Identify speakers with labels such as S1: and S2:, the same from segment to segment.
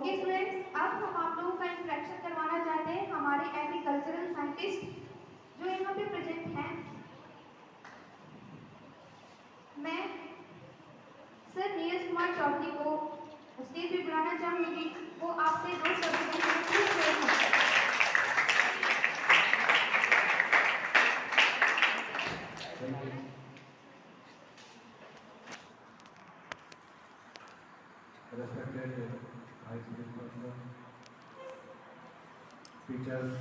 S1: Okay students, अब हम आप लोगों का इंट्रैक्शन करवाना चाहते हैं हमारे एग्रीकल्चरल साइंटिस्ट जो यहाँ पे प्रेजेंट हैं। मैं सर नीरज कुमार चौधरी को स्टेज पे बुलाना चाहूंगी। वो आपसे दो शब्द पूछ रहे हैं।
S2: Respected Vice Principal, teachers,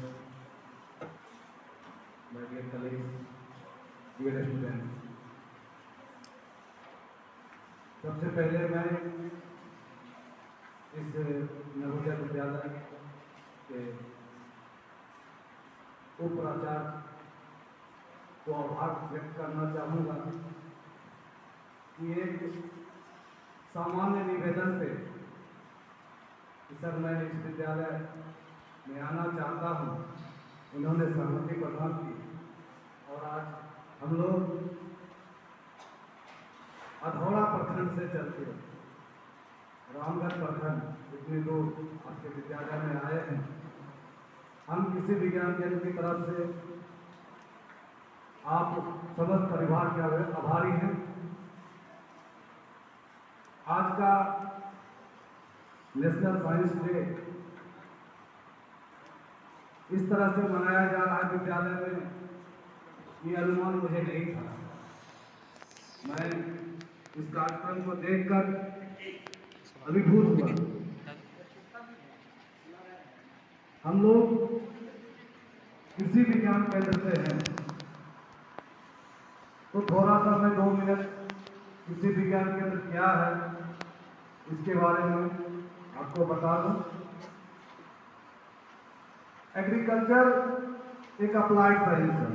S2: my dear colleagues, dear students. सबसे पहले मैं इस नवोदय विद्यालय के उपप्राचार्य को आभार व्यक्त करना चाहूँगा कि एक सामान्य निवेदन पे कि सर मैं इस विद्यालय में आना चाहता हूँ, उन्होंने सहमति प्रदान की और आज हम लोग अधौड़ा प्रखंड से चलते रामगढ़ प्रखंड इतनी दूर आपके विद्यालय में आए हैं। हम किसी विज्ञान केंद्र की तरफ से आप समस्त परिवार के आभारी हैं। आज का नेशनल साइंस डे इस तरह से मनाया जा रहा है विद्यालय में, ये अनुमान मुझे नहीं था। मैं इस कार्यक्रम को देखकर अभिभूत हुआ। हम लोग कृषि विज्ञान केंद्र से हैं, तो थोड़ा सा मैं 2 मिनट कृषि विज्ञान केंद्र क्या है इसके बारे में आपको बता दूं। एग्रीकल्चर एक अप्लाइड साइंस है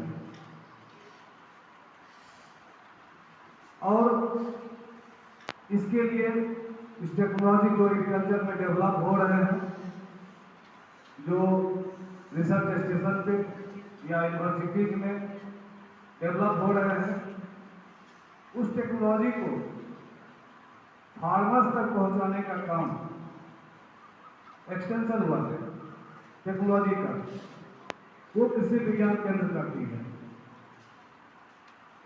S2: और इसके लिए इस टेक्नोलॉजी जो एग्रीकल्चर में डेवलप हो रहे हैं, जो रिसर्च स्टेशन पे या यूनिवर्सिटीज में डेवलप हो रहे हैं, उस टेक्नोलॉजी को फार्मर्स तक पहुंचाने का काम एक्सटेंशन हुआ है टेक्नोलॉजी का, वो कृषि विज्ञान केंद्र करती है।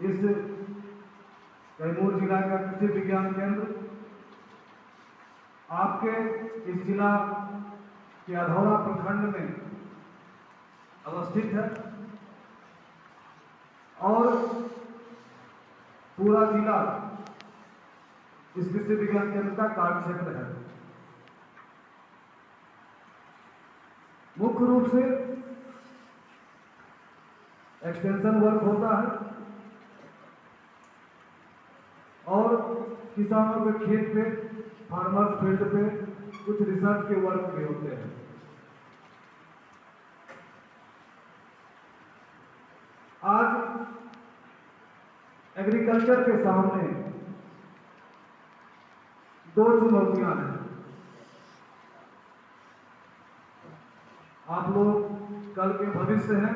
S2: इस कैमूर जिला का कृषि विज्ञान केंद्र आपके इस जिला के अधौरा प्रखंड में अवस्थित है और पूरा जिला इस कृषि विज्ञान केंद्र का कार्य क्षेत्र है। मुख्य रूप से एक्सटेंशन वर्क होता है और किसानों के खेत पे, फार्मर्स फील्ड पे कुछ रिसर्च के वर्क भी होते हैं। आज एग्रीकल्चर के सामने 2 चुनौतियां हैं। आप लोग कल के भविष्य हैं।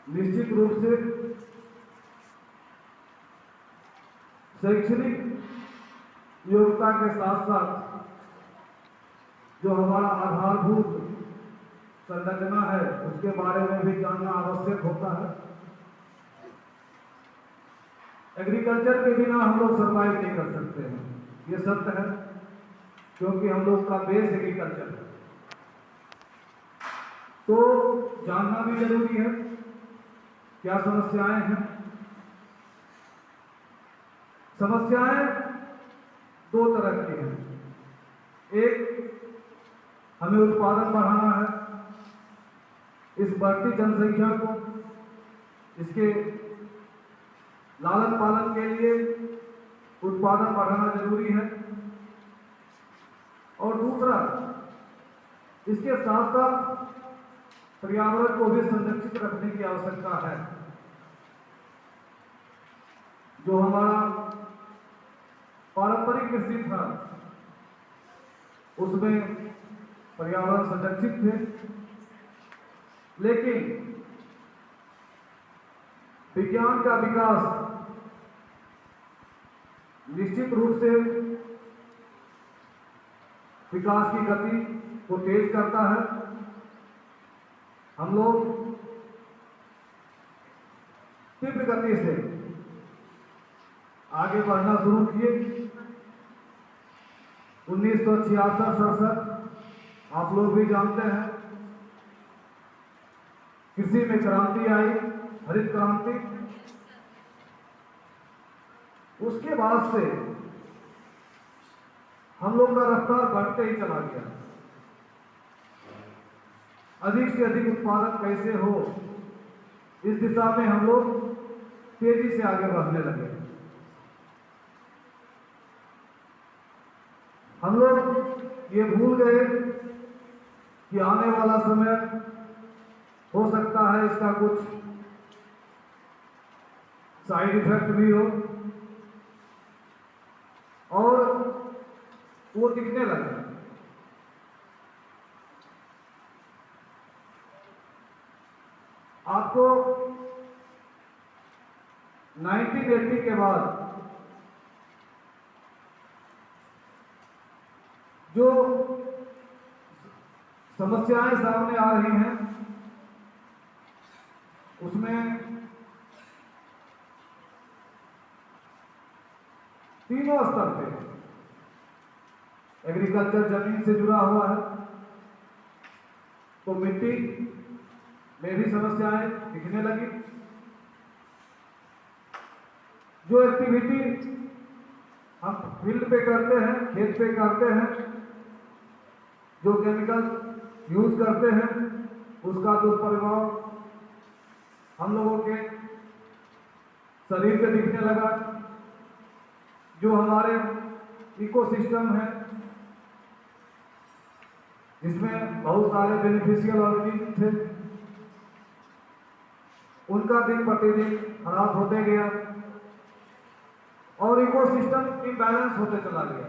S2: निश्चित रूप से शैक्षणिक योग्यता के साथ साथ जो हमारा आधारभूत संरचना है उसके बारे में भी जानना आवश्यक होता है। एग्रीकल्चर के बिना हम लोग सर्वाइव नहीं कर सकते हैं, ये सत्य है, क्योंकि हम लोग का बेस एग्रीकल्चर है। तो जानना भी जरूरी है क्या समस्याएं हैं। समस्याएं 2 तरह की हैं। एक, हमें उत्पादन बढ़ाना है, इस बढ़ती जनसंख्या को इसके लालन पालन के लिए उत्पादन बढ़ाना जरूरी है। और दूसरा, इसके साथ साथ पर्यावरण को भी संरक्षित रखने की आवश्यकता है। जो हमारा पारंपरिक कृषि था उसमें पर्यावरण संरक्षित थे, लेकिन विज्ञान का विकास निश्चित रूप से विकास की गति को तेज करता है। हम लोग तीव्र गति से आगे बढ़ना शुरू किए। 1966-67 आप लोग भी जानते हैं, कृषि में क्रांति आई, हरित क्रांति। उसके बाद से हम लोग का रफ्तार बढ़ते ही चला गया। अधिक से अधिक उत्पादन कैसे हो, इस दिशा में हम लोग तेजी से आगे बढ़ने लगे। हम लोग ये भूल गए कि आने वाला समय हो सकता है इसका कुछ साइड इफेक्ट भी हो, और वो दिखने लगा। आपको 1980 के बाद जो समस्याएं सामने आ रही हैं, उसमें तीनों स्तर पे एग्रीकल्चर जमीन से जुड़ा हुआ है, तो मिट्टी में भी समस्याएं दिखने लगी। जो एक्टिविटी हम फील्ड पे करते हैं, खेत पे करते हैं, जो केमिकल यूज करते हैं, उसका दुष्प्रभाव हम लोगों के शरीर पे दिखने लगा। जो हमारे इकोसिस्टम है, जिसमें बहुत सारे बेनिफिशियल ऑर्गेनिज्म थे, उनका दिन प्रतिदिन खराब होते गया और इकोसिस्टम इम्बैलेंस होते चला गया।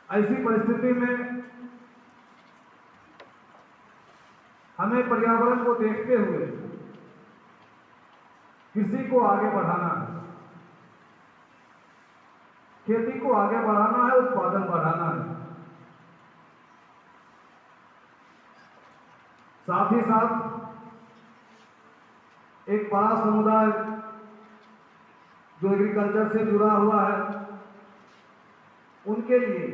S2: ऐसी परिस्थिति में हमें पर्यावरण को देखते हुए कृषि को आगे बढ़ाना है, खेती को आगे बढ़ाना है, उत्पादन बढ़ाना है। साथ ही साथ एक बड़ा समुदाय जो एग्रीकल्चर से जुड़ा हुआ है, उनके लिए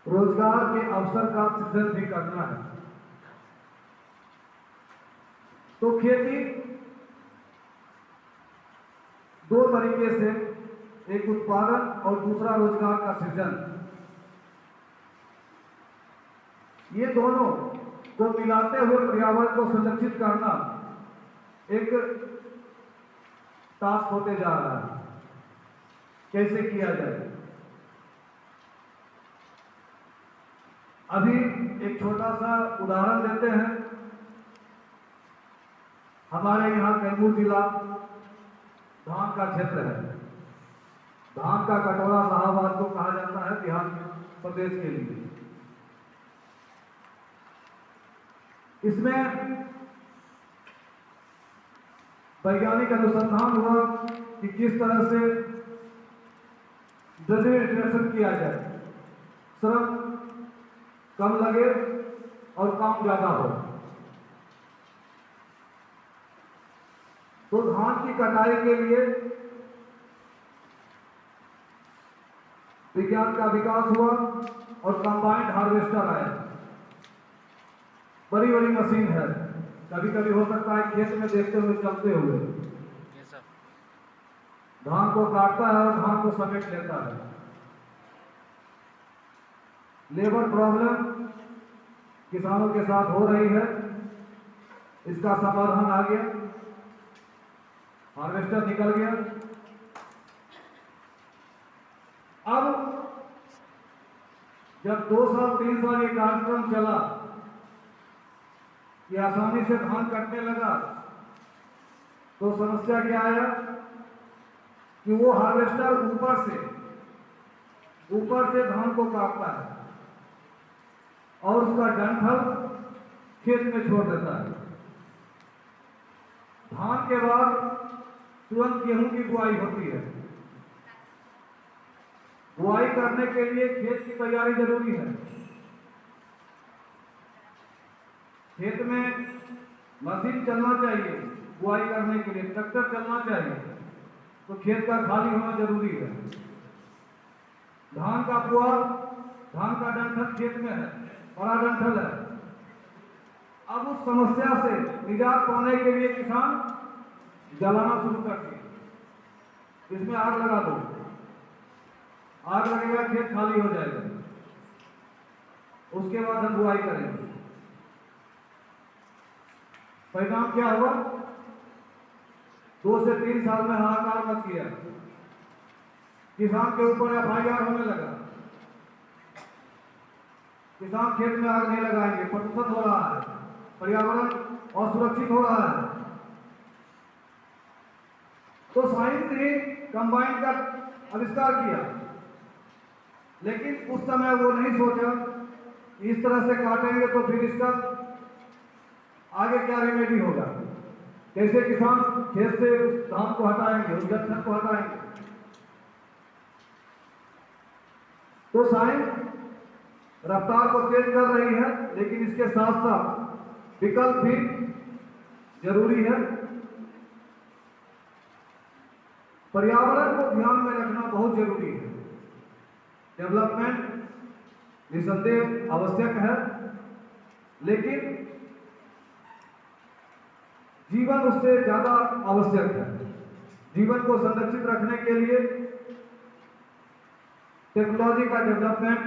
S2: रोजगार के अवसर का सृजन भी करना है। तो खेती दो तरीके से, एक उत्पादन और दूसरा रोजगार का सृजन, ये दोनों को मिलाते हुए पर्यावरण को संरक्षित करना एक टास्क होते जा रहा है। कैसे किया जाए? अभी एक छोटा सा उदाहरण देते हैं। हमारे यहाँ कैमूर जिला धान का क्षेत्र है। धान का कटोरा शाहबाद को कहा जाता है बिहार प्रदेश के लिए। इसमें वैज्ञानिक अनुसंधान हुआ कि किस तरह से ड्रेनेज इंस्टॉलेशन किया जाए, श्रम कम लगे और काम ज्यादा हो। तो धान की कटाई के लिए विज्ञान का विकास हुआ और कंबाइंड हार्वेस्टर आए। बड़ी बड़ी मशीन है, कभी कभी हो सकता है खेत में देखते हुए चलते हुए धान को काटता है और धान को समेट लेता है। लेबर प्रॉब्लम किसानों के साथ हो रही है, इसका समाधान आ गया, हार्वेस्टर निकल गया। अब जब 2 साल 3 साल ये कार्यक्रम चला कि आसानी से धान कटने लगा, तो समस्या क्या आया कि वो हार्वेस्टर ऊपर से धान को काटता है और उसका डंठल खेत में छोड़ देता है। धान के बाद तुरंत गेहूं की बुआई होती है। बुआई करने के लिए खेत की तैयारी जरूरी है। खेत में मशीन चलना चाहिए, बुआई करने के लिए ट्रैक्टर चलना चाहिए, तो खेत का खाली होना जरूरी है। धान का पुआल, धान का डंठल खेत में है, बड़ा डंठल है। अब उस समस्या से निजात पाने के लिए किसान जलाना शुरू कर दिए। इसमें आग लगा दो, आग लगेगा, खेत खाली हो जाएगा। उसके बाद हम बुआई करेंगे। परिणाम क्या हुआ? 2 से 3 साल में हाहाकार मच गया। किसान के ऊपर FIR होने लगा। किसान खेत में आग नहीं लगाएंगे, प्रदूषण हो रहा है, पर्यावरण असुरक्षित हो रहा है। तो साइंस ने कंबाइन का आविष्कार किया, लेकिन उस समय वो नहीं सोचा इस तरह से काटेंगे तो फिर इसका आगे क्या रेमेडी होगा, कैसे किसान खेत से उस धान को हटाएंगे, उस डंठल को हटाएंगे। तो साइंस रफ्तार को तेज कर रही है, लेकिन इसके साथ साथ विकल्प भी जरूरी है। पर्यावरण को ध्यान में रखना बहुत जरूरी है। डेवलपमेंट निसंदेह आवश्यक है, लेकिन जीवन उससे ज्यादा आवश्यक है। जीवन को संरक्षित रखने के लिए टेक्नोलॉजी का डेवलपमेंट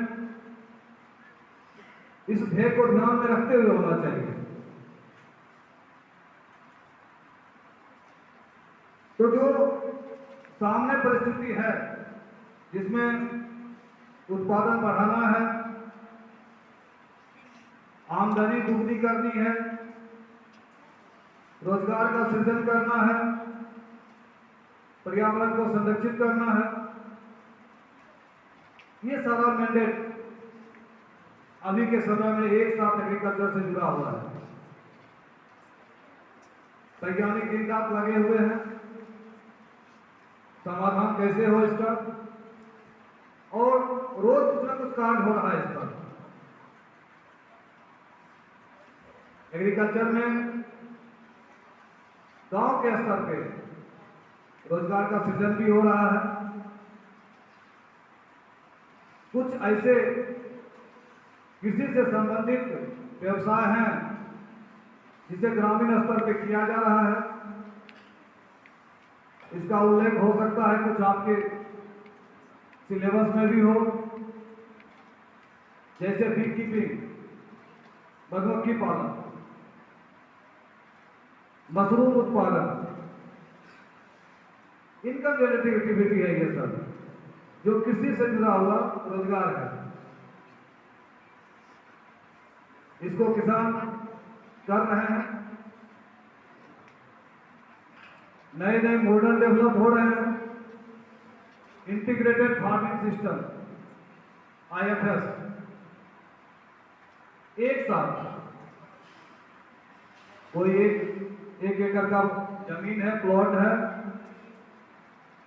S2: इस ध्येय को ध्यान में रखते हुए होना चाहिए। तो जो सामने परिस्थिति है जिसमें उत्पादन बढ़ाना है, आमदनी दुगनी करनी है, रोजगार का सृजन करना है, पर्यावरण को संरक्षित करना है, ये सारा मैंडेट अभी के समय में एक साथ एग्रीकल्चर से जुड़ा हुआ है। वैज्ञानिक दिन रात लगे हुए हैं, समाधान कैसे हो इसका, और रोज कुछ न कुछ कार्य हो रहा है इस पर। एग्रीकल्चर में गांव के स्तर पे रोजगार का सृजन भी हो रहा है। कुछ ऐसे कृषि से संबंधित व्यवसाय हैं जिसे ग्रामीण स्तर पे किया जा रहा है। इसका उल्लेख हो सकता है कुछ आपके सिलेबस में भी हो, जैसे बी कीपिंग, मधुमक्खी पालन, मशरूम उत्पादन, इनकम जनरेटिंग एक्टिविटी है। ये सब जो कृषि से जुड़ा हुआ रोजगार है, इसको किसान कर रहे हैं। नए नए मॉडल डेवलप हो रहे हैं। इंटीग्रेटेड फार्मिंग सिस्टम IFS, एक साथ कोई एक एकड़ का जमीन है, प्लॉट है,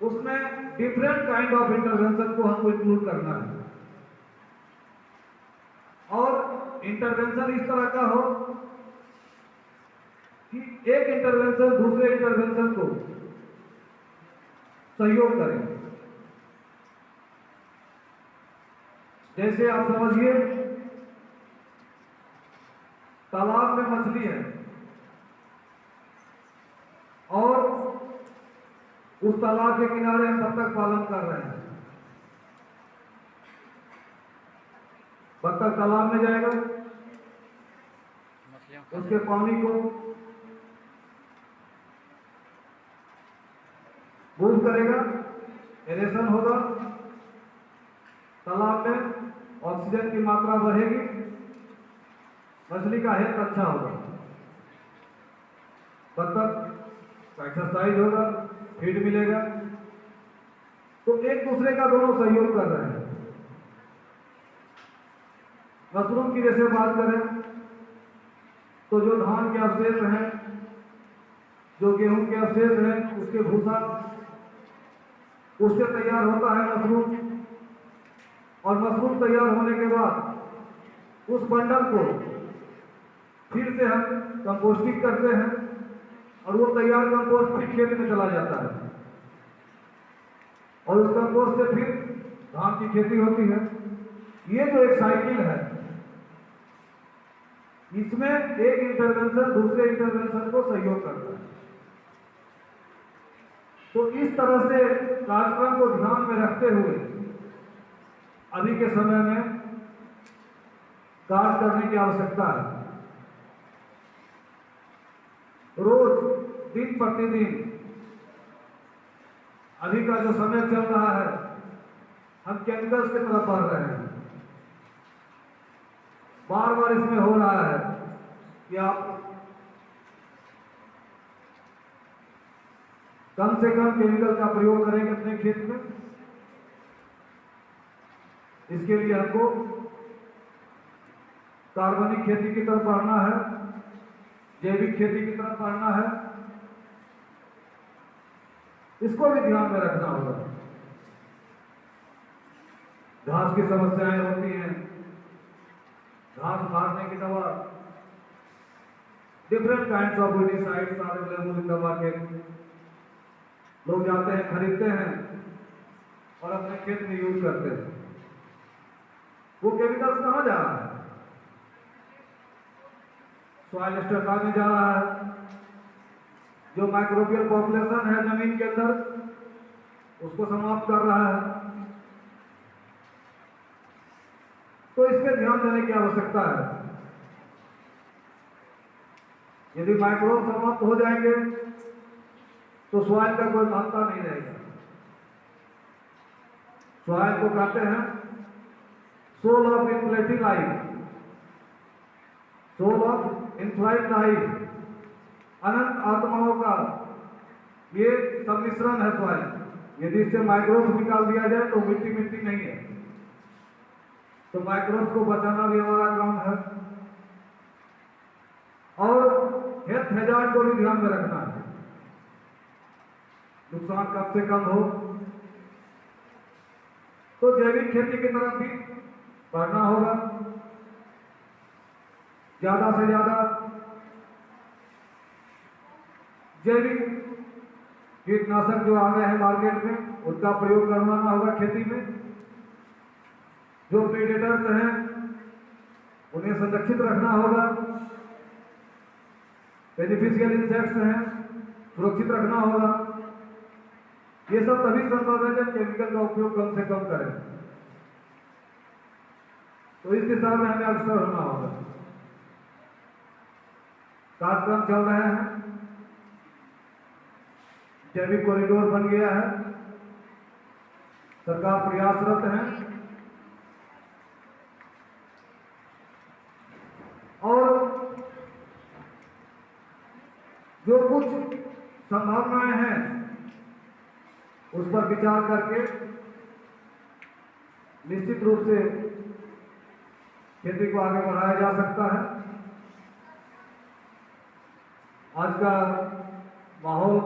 S2: उसमें डिफरेंट काइंड ऑफ इंटरवेंशन को हमको इंक्लूड करना है। और इंटरवेंशन इस तरह का हो कि एक इंटरवेंशन दूसरे इंटरवेंशन को सहयोग करे। जैसे आप समझिए, तालाब में मछली है और उस तालाब के किनारे हम बत्तख पालन कर रहे हैं। बत्तख तालाब में जाएगा, उसके पानी को मूव करेगा, एरेशन होगा, तालाब में ऑक्सीजन की मात्रा बढ़ेगी, मछली का हेल्थ अच्छा होगा, बत्तख का एक्सरसाइज होगा, फीड मिलेगा। तो एक दूसरे का दोनों सहयोग कर रहे हैं। मशरूम की जैसे बात करें तो जो धान के अवशेष हैं, जो गेहूं के अवशेष हैं, उसके भूसा, उससे तैयार होता है मशरूम। और महसूल तैयार होने के बाद उस बंडल को फिर से हम कंपोस्टिंग करते हैं और वो तैयार कंपोस्ट फिर खेत में चला जाता है और उस कंपोस्ट से फिर धान की खेती होती है। ये जो एक साइकिल है, इसमें एक इंटरवेंशन दूसरे इंटरवेंशन को सहयोग करता है। तो इस तरह से कार्यक्रम को ध्यान में रखते हुए अभी के समय में कार्य करने की आवश्यकता है। रोज दिन प्रतिदिन अभी का जो समय चल रहा है, हम केमिकल्स की तरफ बढ़ रहे हैं। बार बार इसमें हो रहा है कि आप कम से कम केमिकल का प्रयोग करेंगे अपने खेत में। इसके लिए हमको कार्बनिक खेती की तरफ बढ़ना है, जैविक खेती की तरफ बढ़ना है। इसको भी ध्यान में रखना होगा। घास की समस्याएं होती हैं, घास मारने की दवा, different kinds of weedicides are available in the market. लोग जाते हैं, खरीदते हैं और अपने खेत में यूज करते हैं। वो केमिकल्स कहाँ जा रहा है? सॉइल स्टरता में जा रहा है। जो माइक्रोबियल पॉपुलेशन है जमीन के अंदर, उसको समाप्त कर रहा है। तो इस पे ध्यान देने की आवश्यकता है। यदि माइक्रोब समाप्त हो जाएंगे तो सॉइल का कोई महत्ता नहीं रहेगा। सॉइल को कहते हैं soul of inflating life, soul of inflight life, अनंत आत्माओं का ये सम्मिश्रण है सॉइल। यदि इससे माइक्रोब्स निकाल दिया जाए तो मिट्टी मिट्टी नहीं है। तो माइक्रोब्स को बचाना भी हमारा काम है और हेल्थ हैजार्ड को भी ध्यान में रखना है। नुकसान कम से कम हो। तो जैविक खेती की तरफ भी बढ़ना होगा। ज्यादा से ज्यादा जैविक कीटनाशक जो आ गए हैं मार्केट में, उसका प्रयोग करवाना होगा खेती में। जो प्रेडेटर्स हैं उन्हें संरक्षित रखना होगा। बेनिफिशियल इंसेक्ट्स हैं, सुरक्षित रखना होगा। ये सब तभी संभव है जब केमिकल का उपयोग कम से कम करें। तो इस दिशा में हमें अग्रसर होना होगा। कार्यक्रम चल रहे हैं, जैविक कॉरिडोर बन गया है, सरकार प्रयासरत है और जो कुछ संभावनाएं हैं उस पर विचार करके निश्चित रूप से खेती को आगे बढ़ाया जा सकता है। आज का माहौल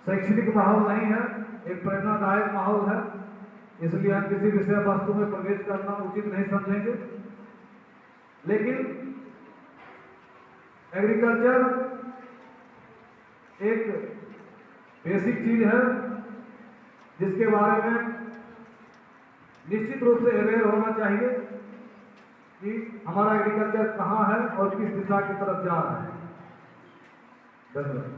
S2: शैक्षणिक माहौल नहीं है, एक प्रेरणादायक माहौल है। इसलिए हम किसी विषय वस्तु में प्रवेश करना उचित नहीं समझेंगे। लेकिन एग्रीकल्चर एक बेसिक चीज है जिसके बारे में निश्चित रूप से अवेयर होना चाहिए कि हमारा एग्रीकल्चर कहाँ है और किस दिशा की तरफ जा रहा है। धन्यवाद।